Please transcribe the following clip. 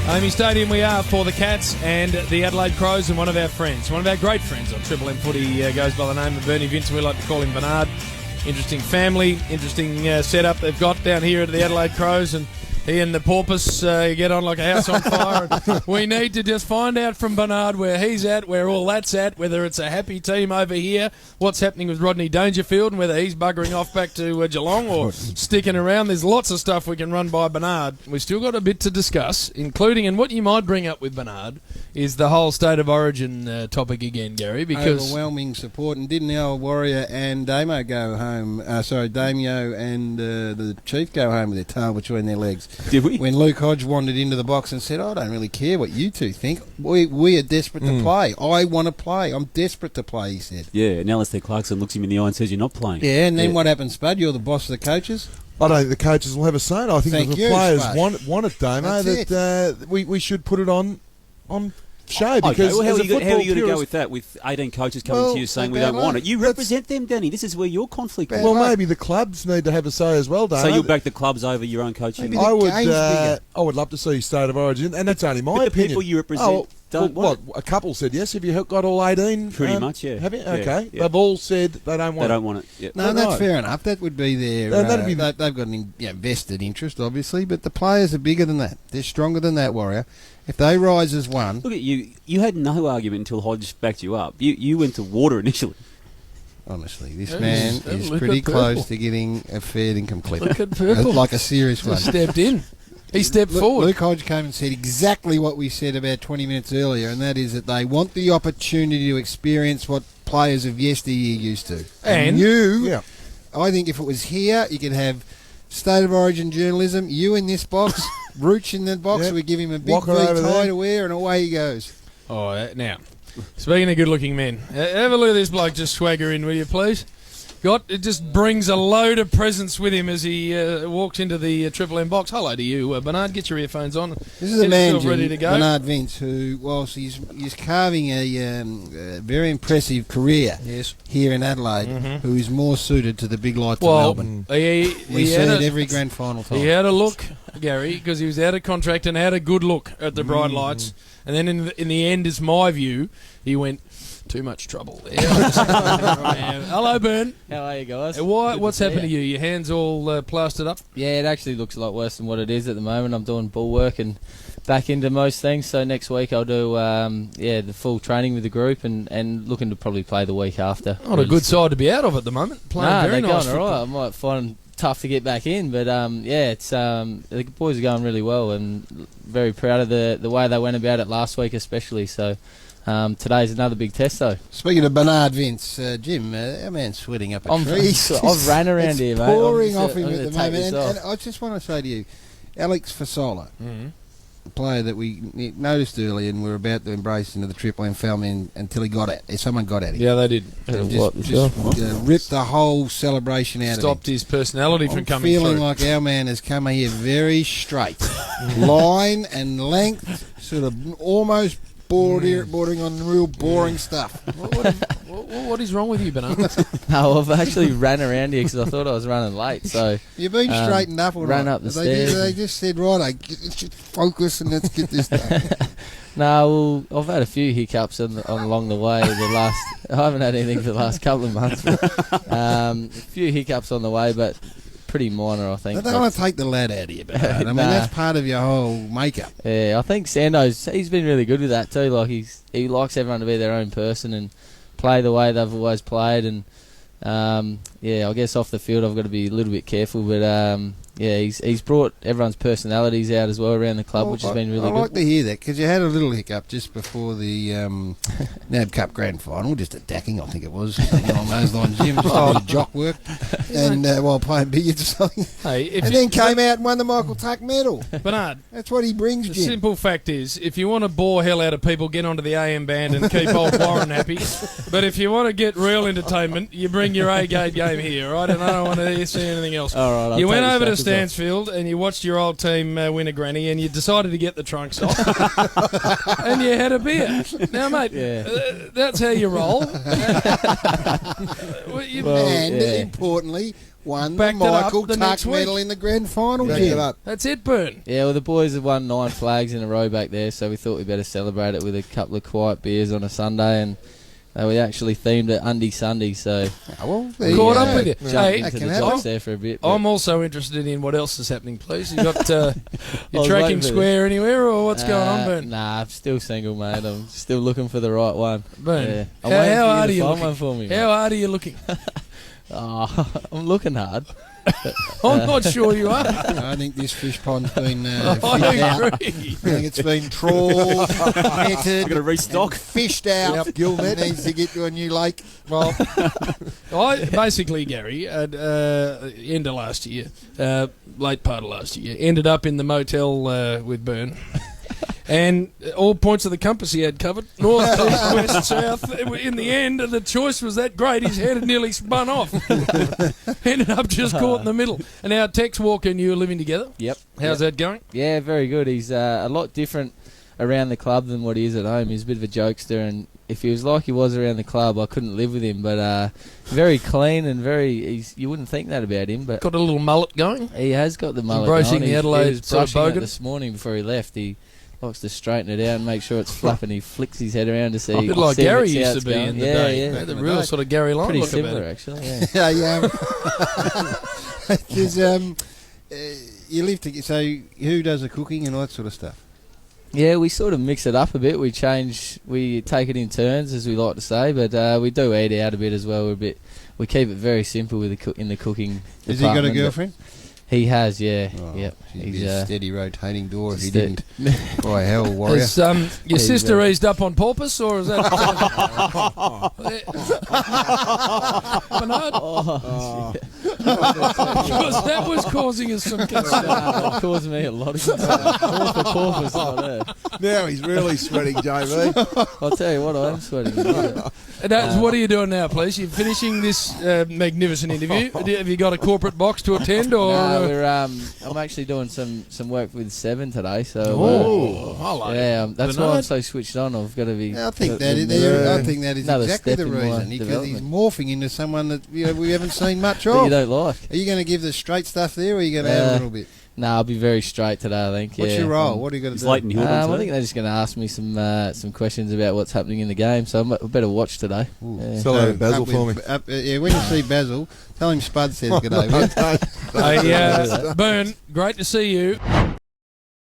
Amy Stadium we are for the Cats and the Adelaide Crows, and one of our great friends on Triple M Footy goes by the name of Bernie Vince. We like to call him Bernard. Interesting family, interesting setup they've got down here at the Adelaide Crows, and he and the porpoise get on like a house on fire. And we need to just find out from Bernard where he's at, where all that's at, whether it's a happy team over here, what's happening with Rodney Dangerfield, and whether he's buggering off back to Geelong or sticking around. There's lots of stuff we can run by Bernard. We've still got a bit to discuss, including, and what you might bring up with Bernard, is the whole State of Origin topic again, Garry, because... Overwhelming support, and didn't our Warrior and Damo go home, Damio and the Chief go home with their tail between their legs? Did we? When Luke Hodge wandered into the box and said, I don't really care what you two think. We are desperate to play. I want to play. I'm desperate to play, he said. Yeah, and Alistair Clarkson looks him in the eye and says, you're not playing. Yeah, and then what happens, Spud? You're the boss of the coaches? I don't think the coaches will have a say in it. I think if the players Spud. want it, Damo, that we should put it on show. Okay, Because well, how are you going to go purist- with that, with 18 coaches coming to you saying we don't want it? You represent them, Danny. This is where your conflict is. Well, maybe the clubs need to have a say as well, Damo. So you'll back the clubs over your own coaching? I would love to see State of Origin, and that's only my but the opinion. people you represent don't want it. A couple said yes. Have you got all 18? Pretty much, yeah. Have you? Yeah, Okay. yeah. They've all said they don't want it. They don't want it. Yep. No, that's fair enough. That would be their... they've got an vested interest, obviously, but the players are bigger than that. They're stronger than that, Warrior. If they rise as one... Look at you. You had no argument until Hodge backed you up. You went to water initially. Honestly, this man is pretty close to getting a fair income clip. Look at Purple. Like a serious one. Stepped in. He stepped forward. Luke Hodge came and said exactly what we said about 20 minutes earlier, and that is that they want the opportunity to experience what players of yesteryear used to. And I think if it was here, you could have State of Origin journalism, you in this box, Rooch in the box, we give him a big Walker V over tie there. to wear, and away he goes. Oh, now, speaking of good-looking men, have a look at this bloke just swagger in, will you, please? It just brings a load of presence with him as he walks into the Triple M box. Hello to you, Bernard. Get your earphones on. This is a man, Jim, ready to go. Bernard Vince, who, whilst he's carving a very impressive career here in Adelaide, who is more suited to the big lights of Melbourne. We see it every grand final time. He had a look, Garry, because he was out of contract and had a good look at the bright lights. And then in the end, is my view, he went... Too much trouble there. Hello, Bern. How are you guys? What's happened to you? Your hands all plastered up? Yeah, it actually looks a lot worse than what it is at the moment. I'm doing ball work and back into most things. So next week I'll do the full training with the group and looking to probably play the week after. Not a good side to be out of at the moment. Playing very nice. Going all right. I might find it tough to get back in, but it's the boys are going really well and very proud of the way they went about it last week, especially. So. Today's another big test, though. Speaking of Bernard Vince, Jim, our man's sweating up a tree. I've ran around here, mate. Pouring off him at the moment. And I just want to say to you, Alex Fasolo, a player that we noticed early and were about to embrace into the Triple M family until he got at someone got at him. Yeah, they did. Ripped the whole celebration out of him. Stopped his personality from coming through. Feeling like our man has come here very straight. Line and length, sort of almost bordering on real boring stuff. What is wrong with you, Bernard? No, I've actually ran around here because I thought I was running late. So you've been straightened up, all right? Ran up the stairs. They just said, right, focus and let's get this done. No, well, I've had a few hiccups along the way. I haven't had anything for the last couple of months. But, a few hiccups on the way, but pretty minor, I think. I don't want to take the lad out of you, but I mean that's part of your whole makeup. Yeah, I think Sando's he's been really good with that too. Like he likes everyone to be their own person and play the way they've always played. And I guess off the field I've got to be a little bit careful, but he's brought everyone's personalities out as well around the club, which has been really good. I like to hear that because you had a little hiccup just before the NAB Cup Grand Final, just attacking, I think it was, something along those lines. Jim just a bit of jock work, and while playing billiards or something, and then came out and won the Michael Tuck medal. Bernard, that's what he brings. The Jim. simple fact is, if you want to bore hell out of people, get onto the AM band and keep old Warren happy. But if you want to get real entertainment, you bring your A-grade game here, right? And I don't want to see anything else. All right, you went over to Stansfield and you watched your old team win a granny, and you decided to get the trunks off, and you had a beer. Now, mate, that's how you roll. Importantly, won the backed it up Michael the Tuck next week. medal in the grand final, Back Jim. it up. That's it, Burn. Yeah, well, the boys have won 9 flags in a row back there, so we thought we'd better celebrate it with a couple of quiet beers on a Sunday, and we actually themed it Undy Sunday, so There you Caught go. up with you. jumped Hey, into can the happen. jocks there for a bit. but- I'm also interested in what else is happening, please. You got I your was tracking waiting for square anywhere, or what's going on, Burn? Nah, I'm still single, mate. I'm still looking for the right one. Burn. Yeah. I'm How waiting for hard are you you to find looking? one for me. How hard are you looking? Oh, I'm looking hard. I'm not sure you are. I think this fish pond's been I fished out. I agree. think it's been trawled, netted, I've got to restock. and fished out. Gilnet needs to get to a new lake. Well, I basically, Gary, at end of last year, late part of last year, ended up in the motel with Burn. And all points of the compass he had covered. North, east, west, south. In the end, the choice was that great, his head had nearly spun off. Ended up just caught in the middle. And now Tex Walker and you are living together. Yep. How's that going? Yeah, very good. He's a lot different around the club than what he is at home. He's a bit of a jokester, and if he was like he was around the club, I couldn't live with him. But very clean and you wouldn't think that about him. But Got a little mullet going? he has got the mullet. Embracing going. the He Adelaide was sort of brushing it bogan. this morning before he left. He likes to straighten it out and make sure it's flapping. He flicks his head around to see. A bit like see if Garry it's how used to it's be going. in the yeah, day. Yeah, The real sort of Garry line pretty look similar about it. actually. Yeah. you live together. So who does the cooking and all that sort of stuff? Yeah, we sort of mix it up a bit. We take it in turns, as we like to say, but we do eat out a bit as well. We keep it very simple with in the cooking. Has he got a department, but girlfriend? He has, yeah. Oh, Yep. He's a steady rotating door if he ste- didn't. Boy, hell, warrior. Has your He's, sister eased up on porpoise, or is that... Bernard? Oh, shit. Because that was causing us some concern. It caused me a lot of concern. Porpoise, porpoise, not there. Now he's really sweating, JB. I'll tell you what, I am sweating. What are you doing now, please? You're finishing this magnificent interview. Have you got a corporate box to attend, or... I'm actually doing some work with Seven today, so I like it. yeah, that's why Bernard? I'm so switched on. I've got to be. I think got- I think that is another exactly step the in my reason, because he's development. morphing into someone that we haven't seen much that you of. don't like. Are you going to give the straight stuff there, or are you going to add a little bit? No, I'll be very straight today, I think. What's yeah. your role? What are you going to It's do? Leighton Hill. I think they're just going to ask me some questions about what's happening in the game, so I better watch today. Ooh. Yeah. So- Hello, Basil, up for with- yeah, when you see Basil, tell him Spud says good day. will you? Hey, Burn, great to see you.